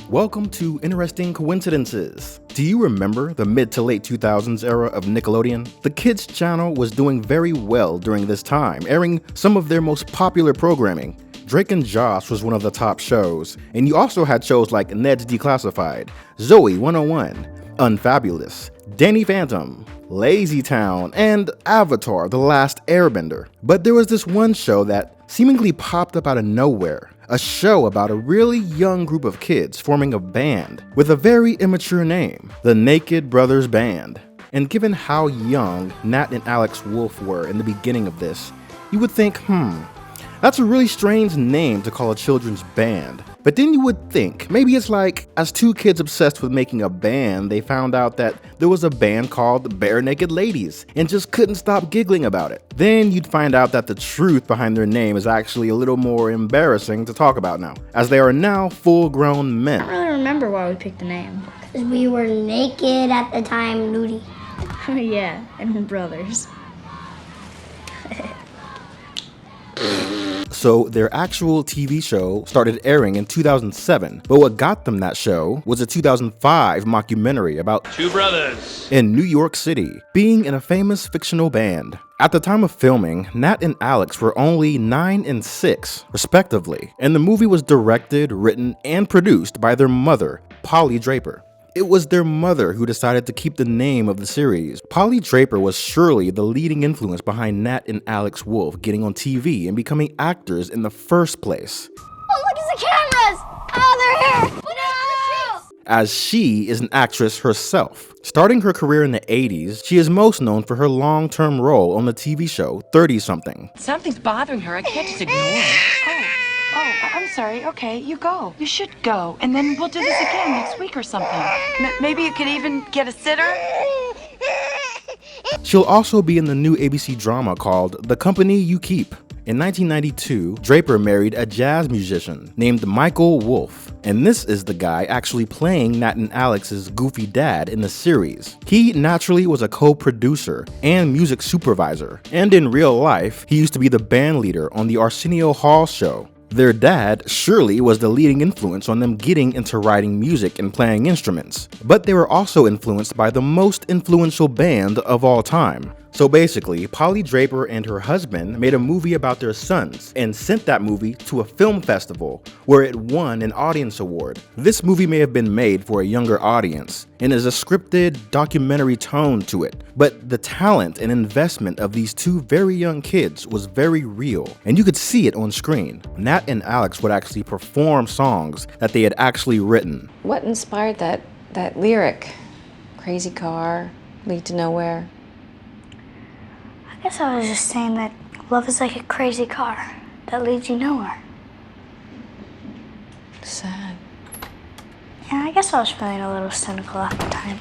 Welcome to Interesting Coincidences. Do you remember the mid to late 2000s era of Nickelodeon? The kids channel was doing very well during this time, airing some of their most popular programming. Drake and Josh was one of the top shows, and you also had shows like Ned's Declassified, Zoe 101, Unfabulous, Danny Phantom, Lazy Town, and Avatar: The Last Airbender. But there was this one show that seemingly popped up out of nowhere. A show about a really young group of kids forming a band with a very immature name, the Naked Brothers Band. And given how young Nat and Alex Wolff were in the beginning of this, you would think, that's a really strange name to call a children's band. But then you would think, maybe it's like, as two kids obsessed with making a band, they found out that there was a band called Bare Naked Ladies and just couldn't stop giggling about it. Then you'd find out that the truth behind their name is actually a little more embarrassing to talk about now, as they are now full-grown men. I don't really remember why we picked the name. Because we were naked at the time, Nudie. Oh yeah, and we're brothers. So their actual TV show started airing in 2007, but what got them that show was a 2005 mockumentary about two brothers in New York City being in a famous fictional band. At the time of filming, Nat and Alex were only 9 and 6, respectively, and the movie was directed, written, and produced by their mother, Polly Draper. It was their mother who decided to keep the name of the series. Polly Draper was surely the leading influence behind Nat and Alex Wolff getting on TV and becoming actors in the first place. Oh, look at the cameras! Oh, they're here! No! As she is an actress herself. Starting her career in the 80s, she is most known for her long-term role on the TV show 30-something. Something's bothering her. I can't just ignore it. Oh, I'm sorry. Okay, you go. You should go. And then we'll do this again next week or something. Maybe you could even get a sitter? She'll also be in the new ABC drama called The Company You Keep. In 1992, Draper married a jazz musician named Michael Wolff, and this is the guy actually playing Nat and Alex's goofy dad in the series. He naturally was a co-producer and music supervisor, and in real life, he used to be the band leader on the Arsenio Hall show. Their dad surely was the leading influence on them getting into writing music and playing instruments, but they were also influenced by the most influential band of all time. So basically, Polly Draper and her husband made a movie about their sons and sent that movie to a film festival where it won an audience award. This movie may have been made for a younger audience and is a scripted documentary tone to it, but the talent and investment of these two very young kids was very real, and you could see it on screen. Nat and Alex would actually perform songs that they had actually written. What inspired that lyric? Crazy car, lead to nowhere. I guess I was just saying that love is like a crazy car that leads you nowhere. Sad. Yeah, I guess I was feeling a little cynical at the time.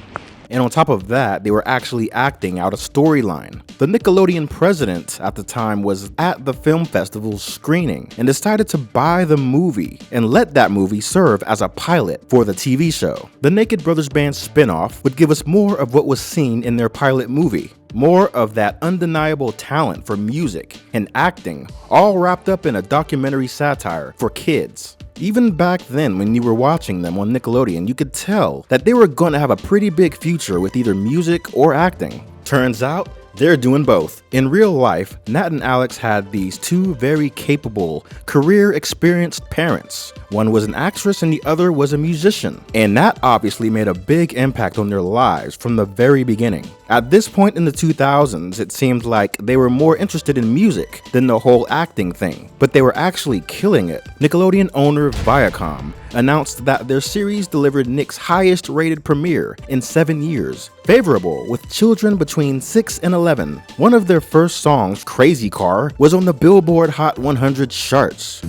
And on top of that, they were actually acting out a storyline. The Nickelodeon president at the time was at the film festival's screening and decided to buy the movie and let that movie serve as a pilot for the TV show. The Naked Brothers Band spinoff would give us more of what was seen in their pilot movie. More of that undeniable talent for music and acting, all wrapped up in a documentary satire for kids. Even back then, when you were watching them on Nickelodeon, you could tell that they were going to have a pretty big future with either music or acting. Turns out, they're doing both. In real life, Nat and Alex had these two very capable, career-experienced parents. One was an actress and the other was a musician. And Nat obviously made a big impact on their lives from the very beginning. At this point in the 2000s, it seemed like they were more interested in music than the whole acting thing, but they were actually killing it. Nickelodeon owner Viacom announced that their series delivered Nick's highest rated premiere in 7 years, favorable with children between 6 and 11. One of their first songs, Crazy Car, was on the Billboard Hot 100 charts.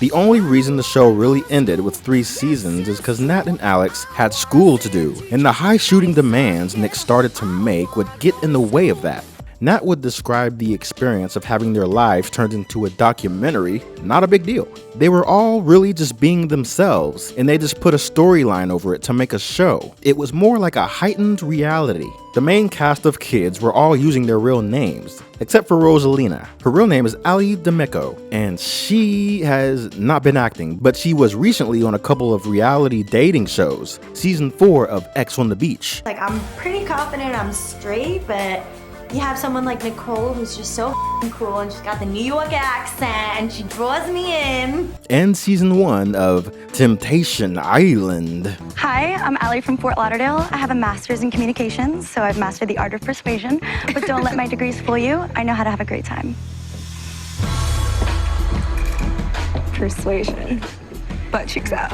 The only reason the show really ended with 3 seasons is because Nat and Alex had school to do, and the high shooting demands Nick started to make would get in the way of that. Nat would describe the experience of having their lives turned into a documentary not a big deal. They were all really just being themselves, and they just put a storyline over it to make a show. It was more like a heightened reality. The main cast of kids were all using their real names, except for Rosalina. Her real name is Ali D'Amico, and she has not been acting, but she was recently on a couple of reality dating shows. Season 4 of X on the Beach. Like, I'm pretty confident I'm straight, but you have someone like Nicole who's just so cool, and she's got the New York accent, and she draws me in. And Season 1 of Temptation Island. Hi, I'm Allie from Fort Lauderdale. I have a master's in communications, so I've mastered the art of persuasion. But don't let my degrees fool you. I know how to have a great time. Persuasion. Butt cheeks out.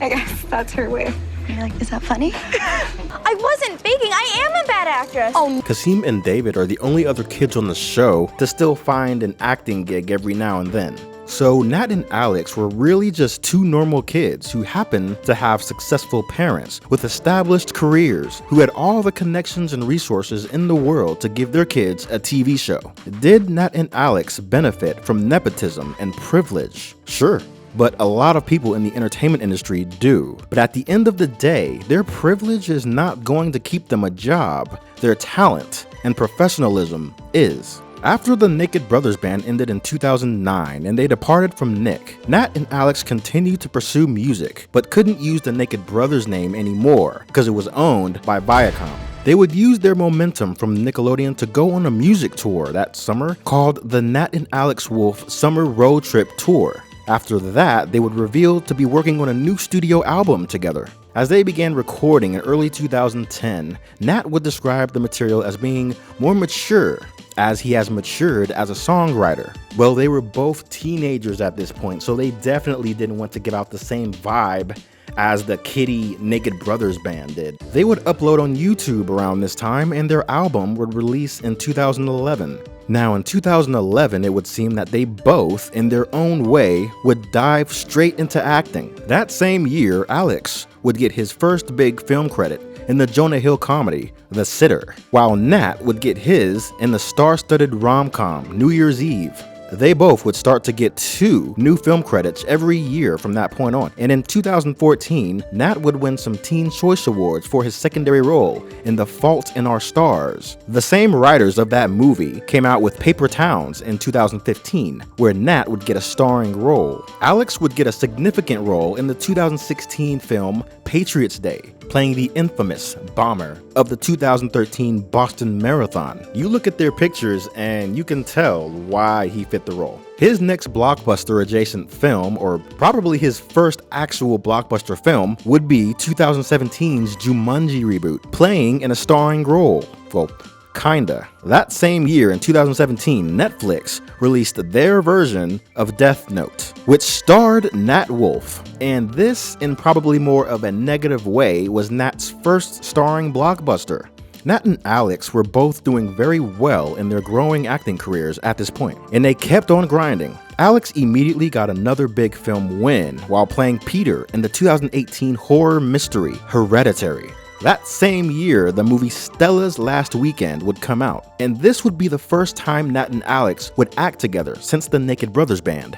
I guess that's her way. You're like, is that funny? I wasn't faking. I am a bad actress. Oh, Kasim and David are the only other kids on the show to still find an acting gig every now and then. So Nat and Alex were really just two normal kids who happened to have successful parents with established careers who had all the connections and resources in the world to give their kids a TV show. Did Nat and Alex benefit from nepotism and privilege? Sure. But a lot of people in the entertainment industry do. But at the end of the day, their privilege is not going to keep them a job. Their talent and professionalism is. After the Naked Brothers band ended in 2009 and they departed from Nick, Nat and Alex continued to pursue music, but couldn't use the Naked Brothers name anymore because it was owned by Viacom. They would use their momentum from Nickelodeon to go on a music tour that summer called the Nat and Alex Wolff Summer Road Trip Tour. After that, they would reveal to be working on a new studio album together. As they began recording in early 2010, Nat would describe the material as being more mature, as he has matured as a songwriter. Well, they were both teenagers at this point, so they definitely didn't want to give out the same vibe as the kiddie Naked Brothers band did. They would upload on YouTube around this time, and their album would release in 2011. Now in 2011, it would seem that they both, in their own way, would dive straight into acting. That same year, Alex would get his first big film credit in the Jonah Hill comedy, The Sitter, while Nat would get his in the star-studded rom-com, New Year's Eve. They both would start to get 2 new film credits every year from that point on. And in 2014, Nat would win some Teen Choice Awards for his secondary role in The Fault in Our Stars. The same writers of that movie came out with Paper Towns in 2015, where Nat would get a starring role. Alex would get a significant role in the 2016 film Patriots Day, playing the infamous bomber of the 2013 Boston Marathon. You look at their pictures and you can tell why he fit the role. His next blockbuster adjacent film, or probably his first actual blockbuster film, would be 2017's Jumanji reboot, playing in a starring role. Well, kinda. That same year, in 2017, Netflix released their version of Death Note, which starred Nat Wolff. And this, in probably more of a negative way, was Nat's first starring blockbuster. Nat and Alex were both doing very well in their growing acting careers at this point, and they kept on grinding. Alex immediately got another big film win while playing Peter in the 2018 horror mystery Hereditary. That same year, the movie Stella's Last Weekend would come out, and this would be the first time Nat and Alex would act together since the Naked Brothers band.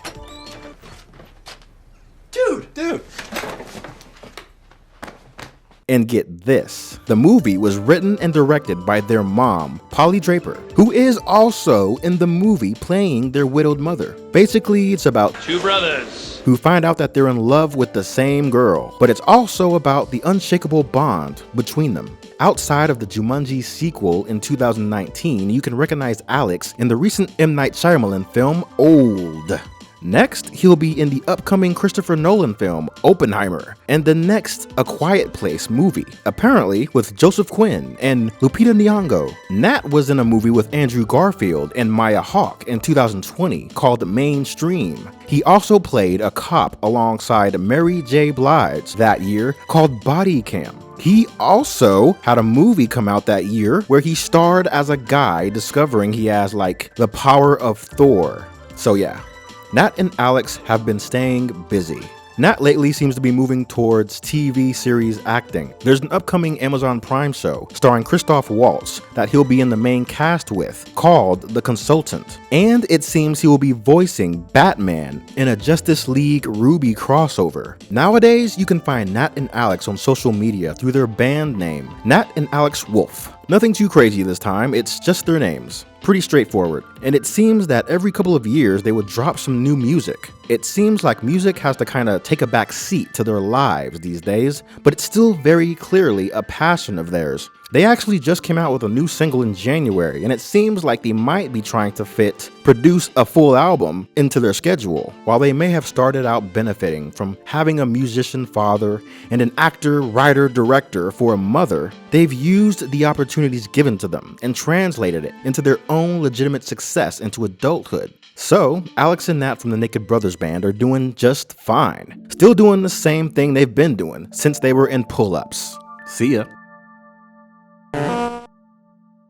Dude! And get this, the movie was written and directed by their mom, Polly Draper, who is also in the movie playing their widowed mother. Basically, it's about 2 brothers who find out that they're in love with the same girl, but it's also about the unshakable bond between them. Outside of the Jumanji sequel in 2019, you can recognize Alex in the recent M. Night Shyamalan film, Old. Next, he'll be in the upcoming Christopher Nolan film, Oppenheimer, and the next A Quiet Place movie, apparently with Joseph Quinn and Lupita Nyong'o. Nat was in a movie with Andrew Garfield and Maya Hawke in 2020 called Mainstream. He also played a cop alongside Mary J. Blige that year called Body Cam. He also had a movie come out that year where he starred as a guy discovering he has like the power of Thor. So yeah. Nat and Alex have been staying busy. Nat lately seems to be moving towards TV series acting. There's an upcoming Amazon Prime show starring Christoph Waltz that he'll be in the main cast with, called The Consultant. And it seems he will be voicing Batman in a Justice League Ruby crossover. Nowadays, you can find Nat and Alex on social media through their band name, Nat and Alex Wolff. Nothing too crazy this time, it's just their names. Pretty straightforward. And it seems that every couple of years they would drop some new music. It seems like music has to kind of take a back seat to their lives these days, but it's still very clearly a passion of theirs. They actually just came out with a new single in January, and it seems like they might be trying to produce a full album into their schedule. While they may have started out benefiting from having a musician father and an actor, writer, director for a mother, they've used the opportunities given to them and translated it into their own legitimate success into adulthood. So, Alex and Nat from the Naked Brothers Band are doing just fine. Still doing the same thing they've been doing since they were in Pull-Ups. See ya.